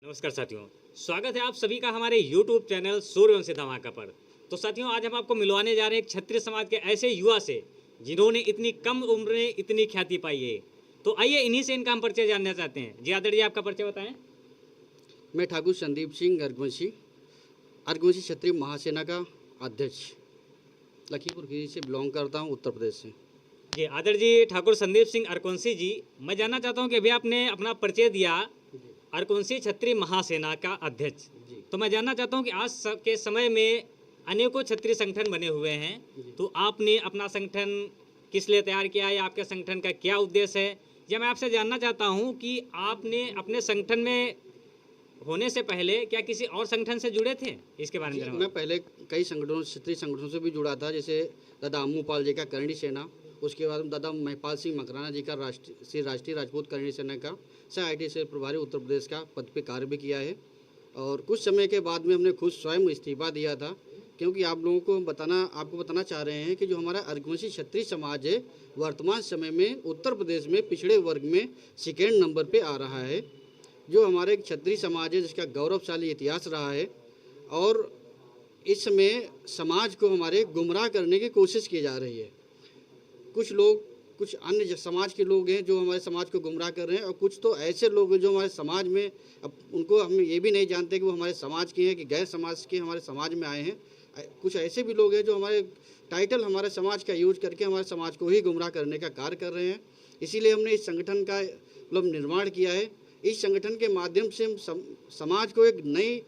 नमस्कार साथियों, स्वागत है आप सभी का हमारे YouTube चैनल सूर्यवंशी धमाका पर। तो साथियों, आज हम आपको मिलवाने जा रहे हैं एक क्षत्रिय समाज के ऐसे युवा से जिन्होंने इतनी कम उम्र में इतनी ख्याति पाई है। तो आइए इन्हीं से इनका हम परिचय जानना चाहते हैं। जी आदरणीय, आपका परिचय बताएं। मैं ठाकुर संदीप सिंह अर्घवंशी क्षत्रिय महासेना का अध्यक्ष लखीमपुर खीरी से बिलोंग करता हूं, उत्तर प्रदेश से। जी आदरणीय जी, ठाकुर संदीप सिंह अर्घवंशी जी, मैं जानना चाहता हूँ कि अभी आपने अपना परिचय दिया अर्घवंशी क्षत्रिय महासेना का अध्यक्ष। तो मैं जानना चाहता हूँ कि आज के समय में अनेकों क्षत्रिय संगठन बने हुए हैं, तो आपने अपना संगठन किस लिए तैयार किया है, आपके संगठन का क्या उद्देश्य है? या मैं आपसे जानना चाहता हूँ कि आपने अपने संगठन में होने से पहले क्या किसी और संगठन से जुड़े थे? इसके बारे में मैं पहले कई संगठनों क्षत्रिय संगठनों से भी जुड़ा था, जैसे दादा अम्मूपाल जी का करणी सेना, उसके बाद दादा महिपाल सिंह मकराना जी का राष्ट्रीय राजपूत करणी सेना का SIT से प्रभारी उत्तर प्रदेश का पद पे कार्य भी किया है। और कुछ समय के बाद में हमने खुद स्वयं इस्तीफा दिया था, क्योंकि आप लोगों को आपको बताना चाह रहे हैं कि जो हमारा अर्घवंशी क्षत्रिय समाज है वर्तमान समय में उत्तर प्रदेश में पिछड़े वर्ग में सेकेंड नंबर पे आ रहा है। जो हमारे क्षत्रिय समाज है जिसका गौरवशाली इतिहास रहा है, और इस समय समाज को हमारे गुमराह करने की कोशिश की जा रही है। कुछ अन्य समाज के लोग हैं जो हमारे समाज को गुमराह कर रहे हैं, और कुछ तो ऐसे लोग हैं जो हमारे समाज में, अब उनको हम ये भी नहीं जानते कि वो हमारे समाज के हैं कि गैर समाज के हमारे समाज में आए हैं। कुछ ऐसे भी लोग हैं जो हमारे टाइटल हमारे समाज का यूज करके हमारे समाज को ही गुमराह करने का कार्य कर रहे हैं। इसीलिए हमने इस संगठन का निर्माण किया है। इस संगठन के माध्यम से हम समाज को एक नई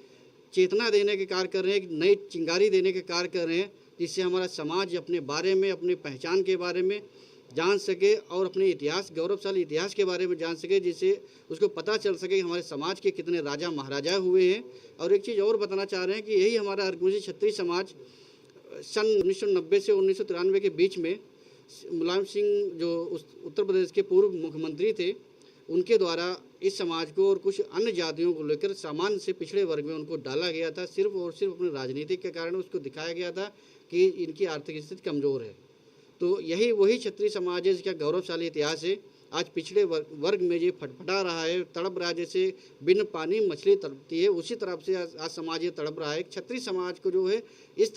चेतना देने के कार्य कर रहे हैं, एक नई चिंगारी देने के कार्य कर रहे हैं, जिससे हमारा समाज अपने बारे में, अपनी पहचान के बारे में जान सके और अपने इतिहास, गौरवशाली इतिहास के बारे में जान सके, जिससे उसको पता चल सके कि हमारे समाज के कितने राजा महाराजा हुए हैं। और एक चीज़ और बताना चाह रहे हैं कि यही हमारा अर्घवंशी क्षत्रिय समाज सन 1990 से 1993 के बीच में मुलायम सिंह जो उत्तर प्रदेश के पूर्व मुख्यमंत्री थे, उनके द्वारा इस समाज को और कुछ अन्य जातियों को लेकर सामान्य से पिछड़े वर्ग में उनको डाला गया था। सिर्फ और सिर्फ अपने राजनीतिक के कारण उसको दिखाया गया था कि इनकी आर्थिक स्थिति कमज़ोर है। तो यही वही क्षत्रिय समाज है जिसका गौरवशाली इतिहास है। आज पिछड़े वर्ग में ये फटफटा रहा है, तड़प रहा है। जैसे बिन पानी मछली तड़पती है, उसी तरह से आज समाज ये तड़प रहा है। क्षत्रिय समाज को जो है इस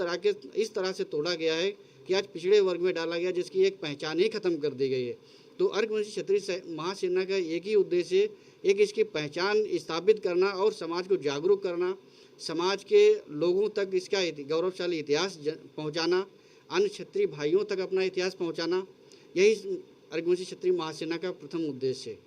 तरह से तोड़ा गया है कि आज पिछड़े वर्ग में डाला गया, जिसकी एक पहचान ही खत्म कर दी गई है। तो अर्घवंशी क्षत्रिय महासेना का एक ही उद्देश्य है, एक इसकी पहचान स्थापित करना और समाज को जागरूक करना, समाज के लोगों तक इसका गौरवशाली इतिहास पहुंचाना, अन्य क्षत्रिय भाइयों तक अपना इतिहास पहुंचाना, यही अर्घवंशी क्षत्रिय महासेना का प्रथम उद्देश्य है।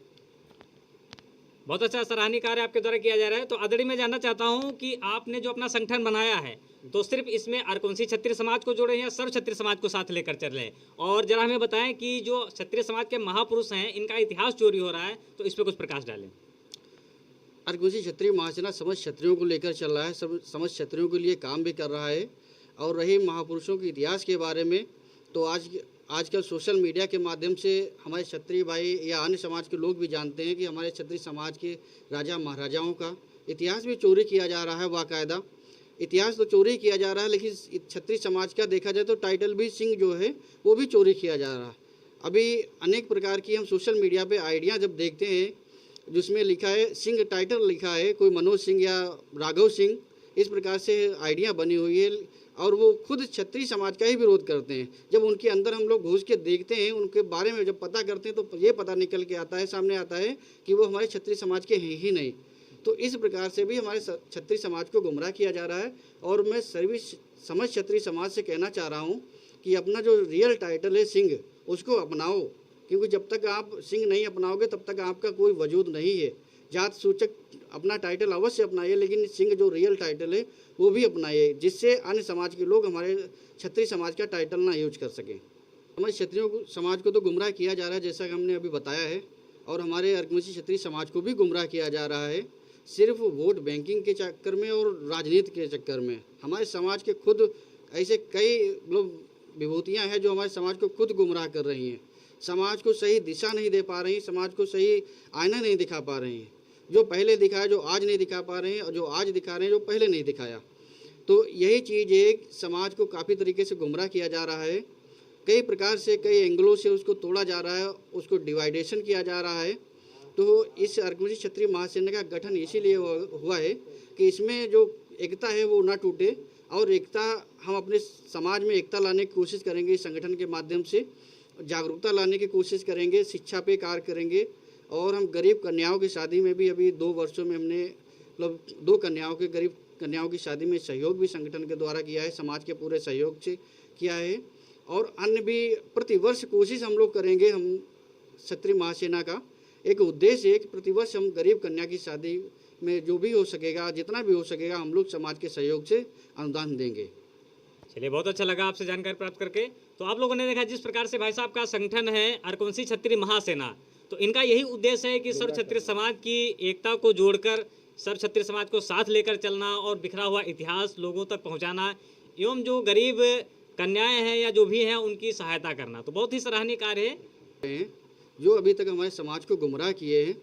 बहुत अच्छा सराहनीय कार्य आपके द्वारा किया जा रहा है। तो आदरणीय, मैं जानना चाहता हूं कि आपने जो अपना संगठन बनाया है, तो सिर्फ इसमें अर्घवंशी क्षत्रिय समाज को जोड़े हैं या सर्व क्षत्रिय समाज को साथ लेकर चल रहे हैं? और जरा हमें बताएं कि जो क्षत्रिय समाज के महापुरुष हैं, इनका इतिहास चोरी हो रहा है, तो इस पर कुछ प्रकाश डालें। अर्घवंशी क्षत्रिय महासेना समस्त क्षत्रियों को लेकर चल रहा है, समस्त क्षत्रियों के लिए काम भी कर रहा है। और रही महापुरुषों के इतिहास के बारे में, तो आजकल सोशल मीडिया के माध्यम से हमारे क्षत्रिय भाई या अन्य समाज के लोग भी जानते हैं कि हमारे क्षत्रिय समाज के राजा महाराजाओं का इतिहास भी चोरी किया जा रहा है। बाकायदा इतिहास तो चोरी किया जा रहा है, लेकिन क्षत्रिय समाज का देखा जाए तो टाइटल भी सिंह जो है वो भी चोरी किया जा रहा है। अभी अनेक प्रकार की हम सोशल मीडिया पे आइडिया जब देखते हैं जिसमें लिखा है सिंह, टाइटल लिखा है कोई मनोज सिंह या राघव सिंह, इस प्रकार से आइडिया बनी हुई है, और वो खुद क्षत्रिय समाज का ही विरोध करते हैं। जब उनके अंदर हम लोग घुस के देखते हैं, उनके बारे में जब पता करते हैं, तो ये पता निकल के आता है, सामने आता है कि वो हमारे क्षत्रिय समाज के हैं ही नहीं। तो इस प्रकार से भी हमारे क्षत्रिय समाज को गुमराह किया जा रहा है। और मैं समस्त क्षत्रिय समाज से कहना चाह रहा हूँ कि अपना जो रियल टाइटल है सिंह, उसको अपनाओ, क्योंकि जब तक आप सिंह नहीं अपनाओगे तब तक आपका कोई वजूद नहीं है। जात सूचक अपना टाइटल अवश्य अपनाइए, लेकिन सिंह जो रियल टाइटल है वो भी अपनाइए, जिससे अन्य समाज के लोग हमारे क्षत्रिय समाज का टाइटल ना यूज कर सकें। हमारे क्षत्रियों समाज को तो गुमराह किया जा रहा है, जैसा कि हमने अभी बताया है, और हमारे अर्घवंशी क्षत्रिय समाज को भी गुमराह किया जा रहा है, सिर्फ वोट बैंकिंग के चक्कर में और राजनीति के चक्कर में। हमारे समाज के खुद ऐसे कई लोग विभूतियाँ हैं जो हमारे समाज को खुद गुमराह कर रही हैं, समाज को सही दिशा नहीं दे पा रही, समाज को सही आईना नहीं दिखा पा रही हैं। जो पहले दिखाया जो आज नहीं दिखा पा रहे हैं, और जो आज दिखा रहे हैं जो पहले नहीं दिखाया। तो यही चीज़ एक समाज को काफ़ी तरीके से गुमराह किया जा रहा है, कई प्रकार से, कई एंगलों से उसको तोड़ा जा रहा है, उसको डिवाइडेशन किया जा रहा है। तो इस आर्कमसी क्षत्रिय महासेना का गठन इसीलिए हुआ है कि इसमें जो एकता है वो ना टूटे, और एकता हम अपने समाज में एकता लाने की कोशिश करेंगे। इस संगठन के माध्यम से जागरूकता लाने की कोशिश करेंगे, शिक्षा पे कार्य करेंगे, और हम गरीब कन्याओं की शादी में भी अभी 2 वर्षों में हमने मतलब 2 गरीब कन्याओं की शादी में सहयोग भी संगठन के द्वारा किया है, समाज के पूरे सहयोग से किया है। और अन्य भी प्रतिवर्ष कोशिश हम लोग करेंगे। हम क्षत्रिय महासेना का एक उद्देश्य है कि प्रतिवर्ष हम गरीब कन्या की शादी में जो भी हो सकेगा, जितना भी हो सकेगा, हम लोग समाज के सहयोग से अनुदान देंगे। चलिए, बहुत अच्छा लगा आपसे जानकारी प्राप्त करके। तो आप लोगों ने देखा जिस प्रकार से भाई साहब का संगठन है आर्कवंशी क्षत्रिय महासेना, तो इनका यही उद्देश्य है कि सर्व क्षत्रिय समाज की एकता को जोड़कर सर्व क्षत्रिय समाज को साथ लेकर चलना और बिखरा हुआ इतिहास लोगों तक पहुंचाना, एवं जो गरीब कन्याएं हैं या जो भी हैं उनकी सहायता करना। तो बहुत ही सराहनीय कार्य है। जो अभी तक हमारे समाज को गुमराह किए हैं,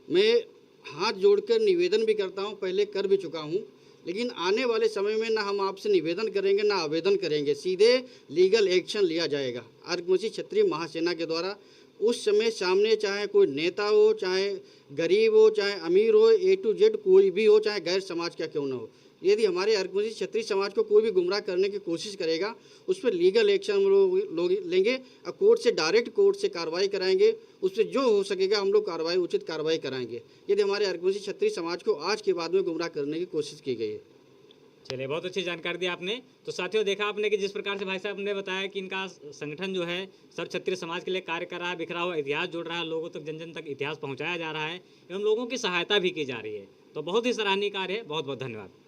मैं हाथ जोड़कर निवेदन भी करता हूं, पहले कर भी चुका हूं, लेकिन आने वाले समय में ना हम आपसे निवेदन करेंगे ना आवेदन करेंगे, सीधे लीगल एक्शन लिया जाएगा आर्कवंशी क्षत्रिय महासेना के द्वारा। उस समय सामने चाहे कोई नेता हो, चाहे गरीब हो, चाहे अमीर हो, A to Z कोई भी हो, चाहे गैर समाज का क्यों ना हो, यदि हमारे आर्कवंशी क्षत्रिय समाज को कोई भी गुमराह करने की कोशिश करेगा, उस पर लीगल एक्शन हम लोग लेंगे और कोर्ट से डायरेक्ट कोर्ट से कार्रवाई कराएंगे। उस पर जो हो सकेगा हम लोग उचित कार्रवाई कराएंगे यदि हमारे आर्कवंशी क्षत्रिय समाज को आज के बाद में गुमराह करने की कोशिश की गई है। चलिए, बहुत अच्छी जानकारी दी आपने। तो साथियों, देखा आपने कि जिस प्रकार से भाई साहब ने बताया कि इनका संगठन जो है सर्व क्षत्रिय समाज के लिए कार्य कर रहा है, बिखरा हुआ इतिहास जोड़ रहा है, लोगों तक जन जन तक इतिहास पहुंचाया जा रहा है एवं लोगों की सहायता भी की जा रही है। तो बहुत ही सराहनीय कार्य है। बहुत बहुत धन्यवाद।